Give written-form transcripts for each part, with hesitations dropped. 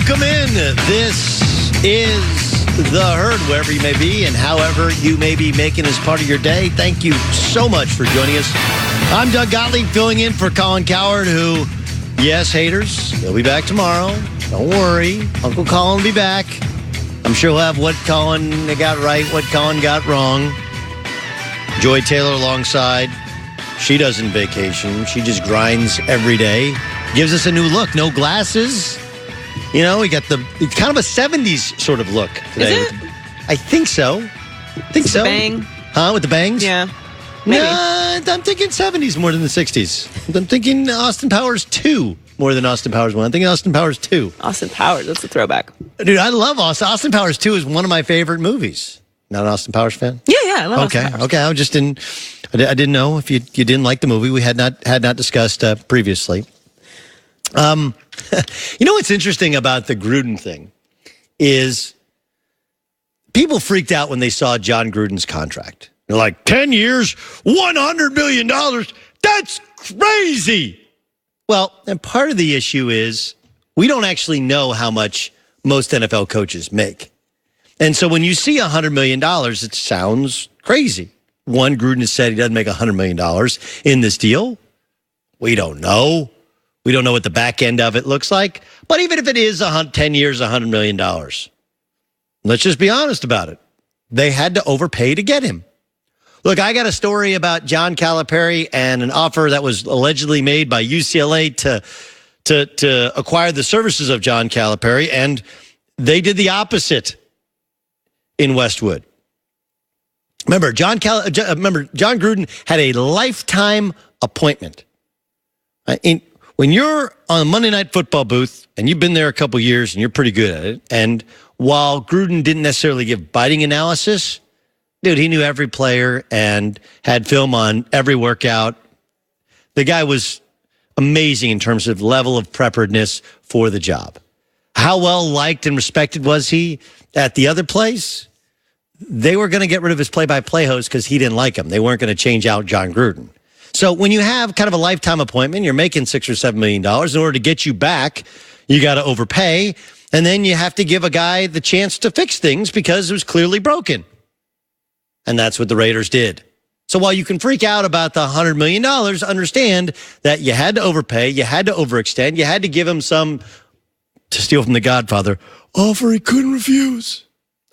Welcome in. This is The Herd, wherever you may be and however you may be making this part of your day. Thank you so much for joining us. I'm Doug Gottlieb, filling in for Colin Cowherd, who, yes, haters, he'll be back tomorrow. Don't worry. Uncle Colin will be back. I'm sure he'll have what Colin got right, what Colin got wrong. Joy Taylor alongside. She doesn't vacation. She just grinds every day. Gives us a new look. No glasses. You know, we got it's kind of a 70s sort of look today. Is it? I think so. With the bang? Huh? With the bangs? Yeah. Maybe. Nah, I'm thinking 70s more than the 60s. I'm thinking Austin Powers 2 more than Austin Powers 1. I'm thinking Austin Powers 2. Austin Powers, that's a throwback. Dude, I love Austin. Austin Powers 2 is one of my favorite movies. Not an Austin Powers fan? Yeah, I love Austin Powers. Okay. I didn't know if you didn't like the movie. We had not discussed previously. You know what's interesting about the Gruden thing is people freaked out when they saw John Gruden's contract. They're like, 10 years, $100 million. That's crazy. Well, and part of the issue is we don't actually know how much most NFL coaches make. And so when you see $100 million, it sounds crazy. One, Gruden has said he doesn't make $100 million in this deal. We don't know. We don't know what the back end of it looks like. But even if it is 10 years, $100 million, let's just be honest about it. They had to overpay to get him. Look, I got a story about John Calipari and an offer that was allegedly made by UCLA to acquire the services of John Calipari, and they did the opposite in Westwood. Remember, John Gruden had a lifetime appointment. When you're on a Monday Night Football booth, and you've been there a couple years, and you're pretty good at it, and while Gruden didn't necessarily give biting analysis, dude, he knew every player and had film on every workout. The guy was amazing in terms of level of preparedness for the job. How well liked and respected was he at the other place? They were going to get rid of his play-by-play host because he didn't like him. They weren't going to change out John Gruden. So when you have kind of a lifetime appointment, you're making $6 or $7 million. In order to get you back, you got to overpay. And then you have to give a guy the chance to fix things because it was clearly broken. And that's what the Raiders did. So while you can freak out about the $100 million, understand that you had to overpay, you had to overextend, you had to give him some, to steal from The Godfather, offer he couldn't refuse.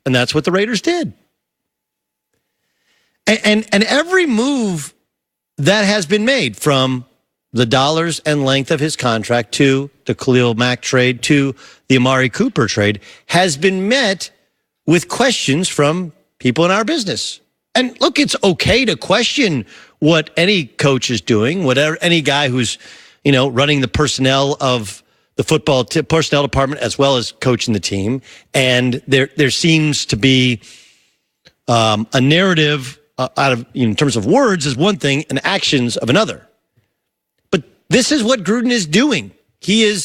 And that's what the Raiders did. And every move that has been made, from the dollars and length of his contract to the Khalil Mack trade to the Amari Cooper trade, has been met with questions from people in our business. And look, it's okay to question what any coach is doing, whatever any guy who's, running the personnel of the football personnel department as well as coaching the team. And there seems to be a narrative out of, in terms of words is one thing and actions of another. But this is what Gruden is doing. They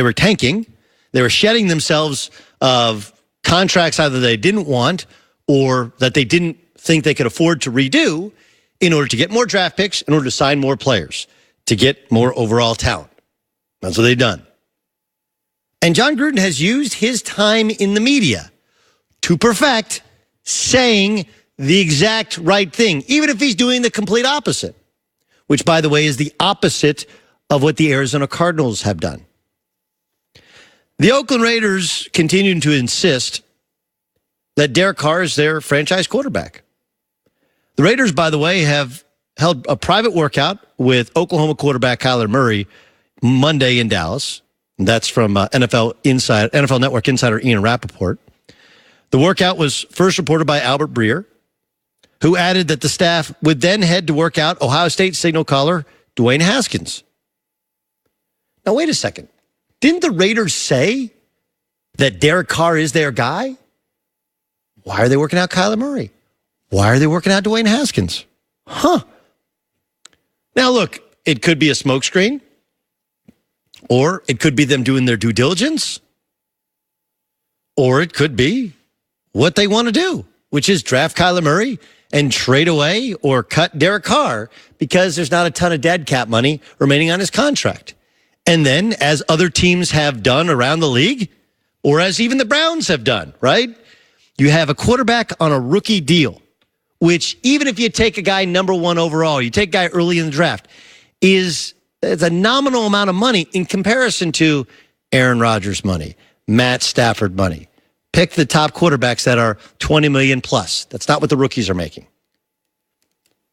were tanking. They were shedding themselves of contracts either they didn't want or that they didn't think they could afford to redo in order to get more draft picks, in order to sign more players, to get more overall talent. That's what they've done. And John Gruden has used his time in the media to perfect saying the exact right thing, even if he's doing the complete opposite, which, by the way, is the opposite of what the Arizona Cardinals have done. The Oakland Raiders continue to insist that Derek Carr is their franchise quarterback. The Raiders, by the way, have held a private workout with Oklahoma quarterback Kyler Murray Monday in Dallas. That's from NFL Network insider Ian Rappaport. The workout was first reported by Albert Breer, who added that the staff would then head to work out Ohio State signal caller Dwayne Haskins. Now, wait a second. Didn't the Raiders say that Derek Carr is their guy? Why are they working out Kyler Murray? Why are they working out Dwayne Haskins? Now, look, it could be a smokescreen, or it could be them doing their due diligence, or it could be what they want to do, which is draft Kyler Murray and trade away or cut Derek Carr because there's not a ton of dead cap money remaining on his contract. And then, as other teams have done around the league, or as even the Browns have done, right? You have a quarterback on a rookie deal, which even if you take a guy number 1 overall, you take a guy early in the draft, it's a nominal amount of money in comparison to Aaron Rodgers money, Matt Stafford money. Pick the top quarterbacks that are 20 million plus. That's not what the rookies are making.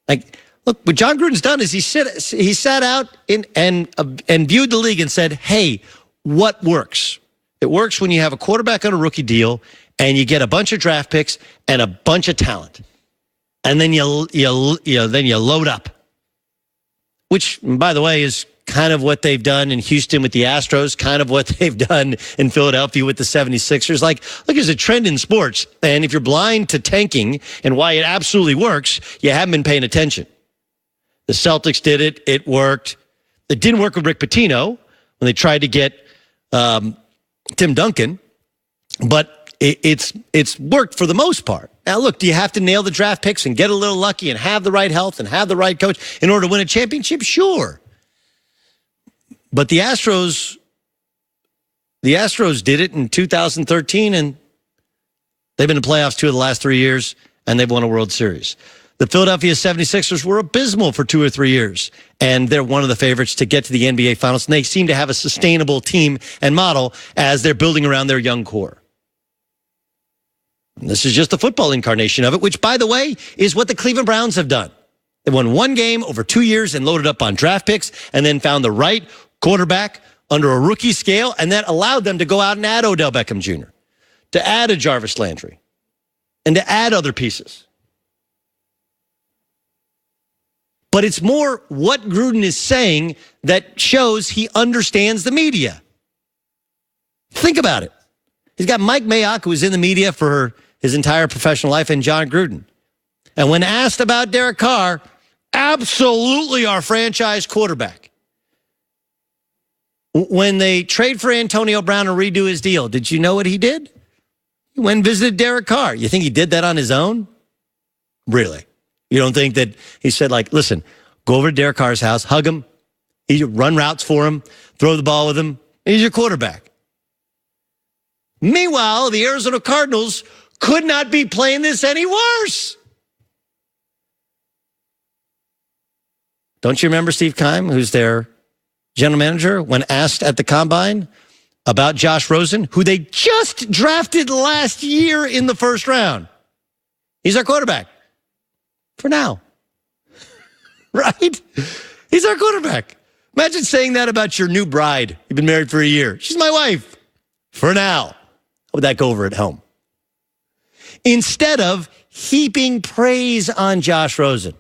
Like, look, what John Gruden's done is he sat out and viewed the league and said, hey, what works? It works when you have a quarterback on a rookie deal and you get a bunch of draft picks and a bunch of talent. And then you load up. Which, by the way, is kind of what they've done in Houston with the Astros, kind of what they've done in Philadelphia with the 76ers. Like, look, there's a trend in sports, and if you're blind to tanking and why it absolutely works, you haven't been paying attention. The Celtics did it. It worked. It didn't work with Rick Pitino when they tried to get Tim Duncan, but it's worked for the most part. Now, look, do you have to nail the draft picks and get a little lucky and have the right health and have the right coach in order to win a championship? Sure. But the Astros did it in 2013, and they've been in playoffs 2 of the last 3 years, and they've won a World Series. The Philadelphia 76ers were abysmal for 2 or 3 years, and they're one of the favorites to get to the NBA Finals, and they seem to have a sustainable team and model as they're building around their young core. And this is just the football incarnation of it, which, by the way, is what the Cleveland Browns have done. They won 1 game over 2 years and loaded up on draft picks and then found the right quarterback under a rookie scale, and that allowed them to go out and add Odell Beckham Jr., to add a Jarvis Landry, and to add other pieces. But it's more what Gruden is saying that shows he understands the media. Think about it. He's got Mike Mayock, who was in the media for his entire professional life, and John Gruden. And when asked about Derek Carr, absolutely our franchise quarterback. When they trade for Antonio Brown and redo his deal, did you know what he did? He went and visited Derek Carr. You think he did that on his own? Really? You don't think that he said, like, listen, go over to Derek Carr's house, hug him, run routes for him, throw the ball with him. He's your quarterback. Meanwhile, the Arizona Cardinals could not be playing this any worse. Don't you remember Steve Keim, who's their general manager, when asked at the Combine about Josh Rosen, who they just drafted last year in the first round? He's our quarterback. For now. Right? He's our quarterback. Imagine saying that about your new bride. You've been married for a year. She's my wife. For now. How would that go over at home? Instead of heaping praise on Josh Rosen.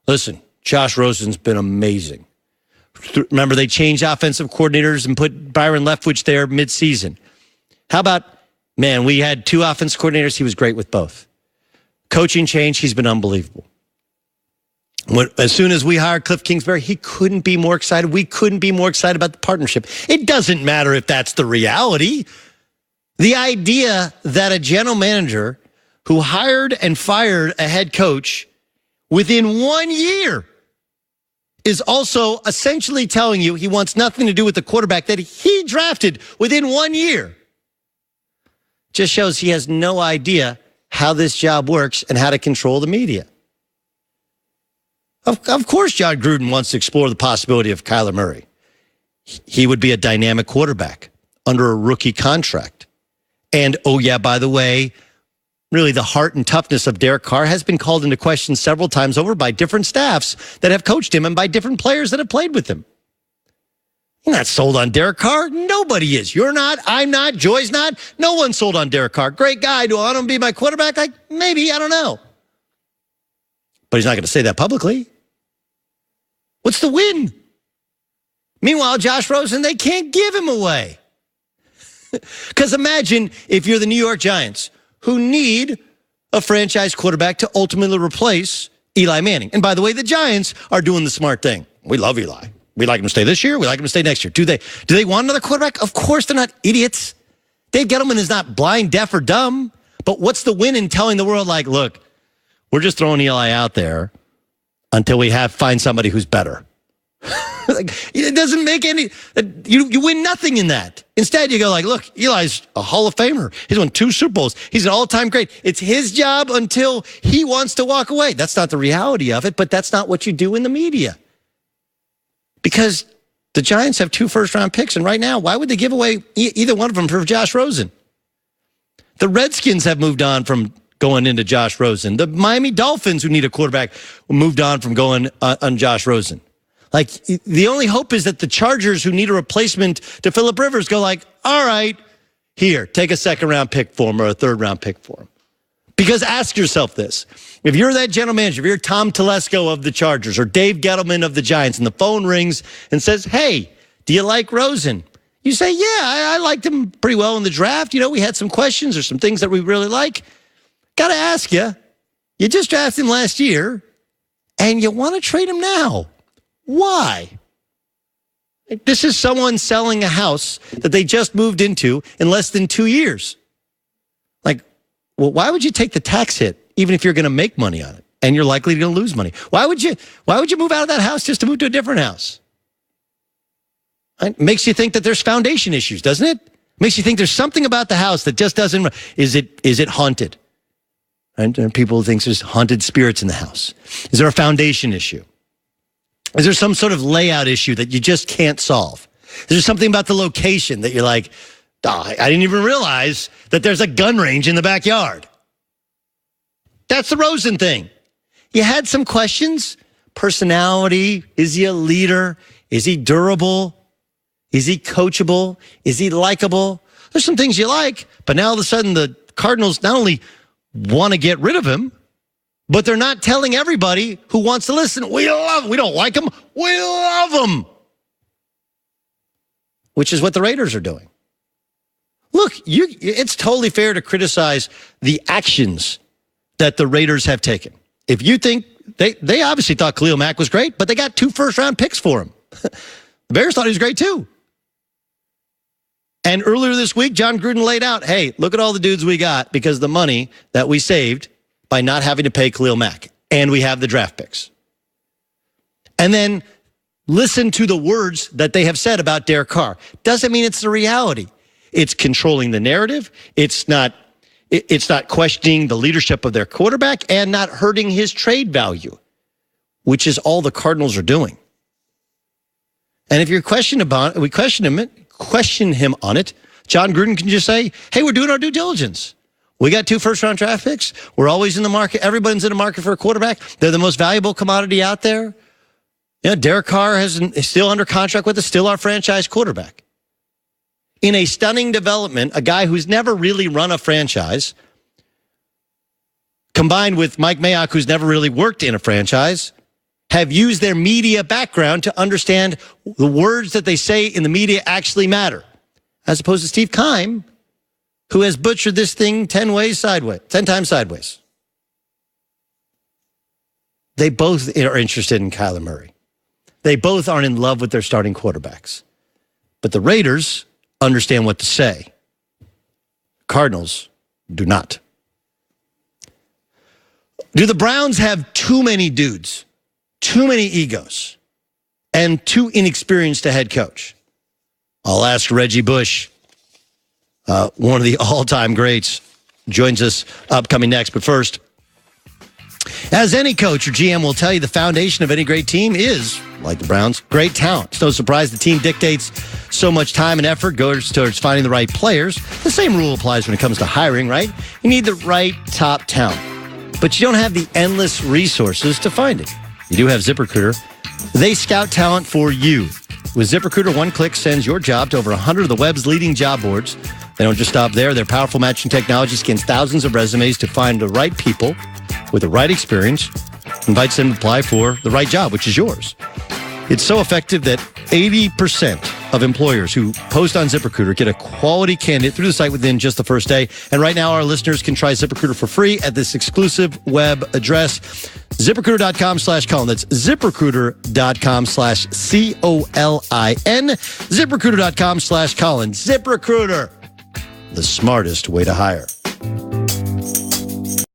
Listen, Josh Rosen's been amazing. Remember, they changed offensive coordinators and put Byron Leftwich there midseason. How about, man, we had 2 offensive coordinators. He was great with both. Coaching change, he's been unbelievable. As soon as we hired Cliff Kingsbury, he couldn't be more excited. We couldn't be more excited about the partnership. It doesn't matter if that's the reality. The idea that a general manager who hired and fired a head coach within 1 year is also essentially telling you he wants nothing to do with the quarterback that he drafted within 1 year just shows he has no idea how this job works and how to control the media. Of course, John Gruden wants to explore the possibility of Kyler Murray. He would be a dynamic quarterback under a rookie contract. And, oh yeah, by the way, really the heart and toughness of Derek Carr has been called into question several times over by different staffs that have coached him and by different players that have played with him. You're not sold on Derek Carr. Nobody is. You're not. I'm not. Joy's not. No one's sold on Derek Carr. Great guy. Do I want him to be my quarterback? Like, maybe. I don't know. But he's not going to say that publicly. What's the win? Meanwhile, Josh Rosen, they can't give him away. Because imagine if you're the New York Giants, who need a franchise quarterback to ultimately replace Eli Manning. And by the way, the Giants are doing the smart thing. We love Eli. We like him to stay this year. We like him to stay next year. Do they want another quarterback? Of course they're not idiots. Dave Gettleman is not blind, deaf, or dumb. But what's the win in telling the world, like, look, we're just throwing Eli out there until we find somebody who's better, Like, it doesn't make any. You win nothing in that. Instead, you go like, look, Eli's a Hall of Famer. He's won 2 Super Bowls. He's an all-time great. It's his job until he wants to walk away. That's not the reality of it, but that's not what you do in the media. Because the Giants have 2 first-round picks, and right now, why would they give away either one of them for Josh Rosen? The Redskins have moved on from going into Josh Rosen. The Miami Dolphins, who need a quarterback, moved on from going on Josh Rosen. Like, the only hope is that the Chargers, who need a replacement to Phillip Rivers, go like, all right, here, take a second-round pick for him or a third-round pick for him. Because ask yourself this. If you're that general manager, if you're Tom Telesco of the Chargers or Dave Gettleman of the Giants, and the phone rings and says, hey, do you like Rosen? You say, yeah, I liked him pretty well in the draft. You know, we had some questions or some things that we really like. Got to ask you, you just drafted him last year, and you want to trade him now. Why? This is someone selling a house that they just moved into in less than 2 years. Like, well, why would you take the tax hit, even if you're going to make money on it, and you're likely going to lose money? Why would you move out of that house just to move to a different house? It makes you think that there's foundation issues, doesn't it? Makes you think there's something about the house that just doesn't. Is it haunted? And people think there's haunted spirits in the house. Is there a foundation issue? Is there some sort of layout issue that you just can't solve? Is there something about the location that you're like, oh, I didn't even realize that there's a gun range in the backyard? That's the Rosen thing. You had some questions. Personality. Is he a leader? Is he durable? Is he coachable? Is he likable? There's some things you like, but now all of a sudden the Cardinals not only want to get rid of him, but they're not telling everybody who wants to listen, we love him. We don't like him. We love him. Which is what the Raiders are doing. Look, it's totally fair to criticize the actions that the Raiders have taken. If you think, they obviously thought Khalil Mack was great, but they got 2 first-round picks for him. The Bears thought he was great too. And earlier this week, John Gruden laid out, hey, look at all the dudes we got because of the money that we saved by not having to pay Khalil Mack. And we have the draft picks. And then listen to the words that they have said about Derek Carr. Doesn't mean it's the reality. It's controlling the narrative. It's not questioning the leadership of their quarterback and not hurting his trade value, which is all the Cardinals are doing. And if you're question him on it, John Gruden can just say, hey, we're doing our due diligence. We got 2 first-round draft picks. We're always in the market. Everybody's in the market for a quarterback. They're the most valuable commodity out there. You know, Derek Carr is still under contract with us, still our franchise quarterback. In a stunning development, a guy who's never really run a franchise, combined with Mike Mayock, who's never really worked in a franchise, have used their media background to understand the words that they say in the media actually matter, as opposed to Steve Keim, who has butchered this thing 10 times sideways. They both are interested in Kyler Murray. They both aren't in love with their starting quarterbacks. But the Raiders understand what to say. Cardinals do not. Do the Browns have too many dudes, too many egos, and too inexperienced a head coach? I'll ask Reggie Bush. One of the all-time greats, joins us upcoming next. But first, as any coach or GM will tell you, the foundation of any great team is, like the Browns, great talent. It's no surprise the team dictates so much time and effort goes towards finding the right players. The same rule applies when it comes to hiring, right? You need the right top talent, but you don't have the endless resources to find it. You do have ZipRecruiter. They scout talent for you. With ZipRecruiter, one click sends your job to over 100 of the web's leading job boards. They don't just stop there. Their powerful matching technology scans thousands of resumes to find the right people with the right experience, invites them to apply for the right job, which is yours. It's so effective that 80% of employers who post on ZipRecruiter get a quality candidate through the site within just the first day. And right now, our listeners can try ZipRecruiter for free at this exclusive web address, ZipRecruiter.com/Colin. That's ZipRecruiter.com/COLIN. ZipRecruiter.com/Colin. ZipRecruiter, the smartest way to hire.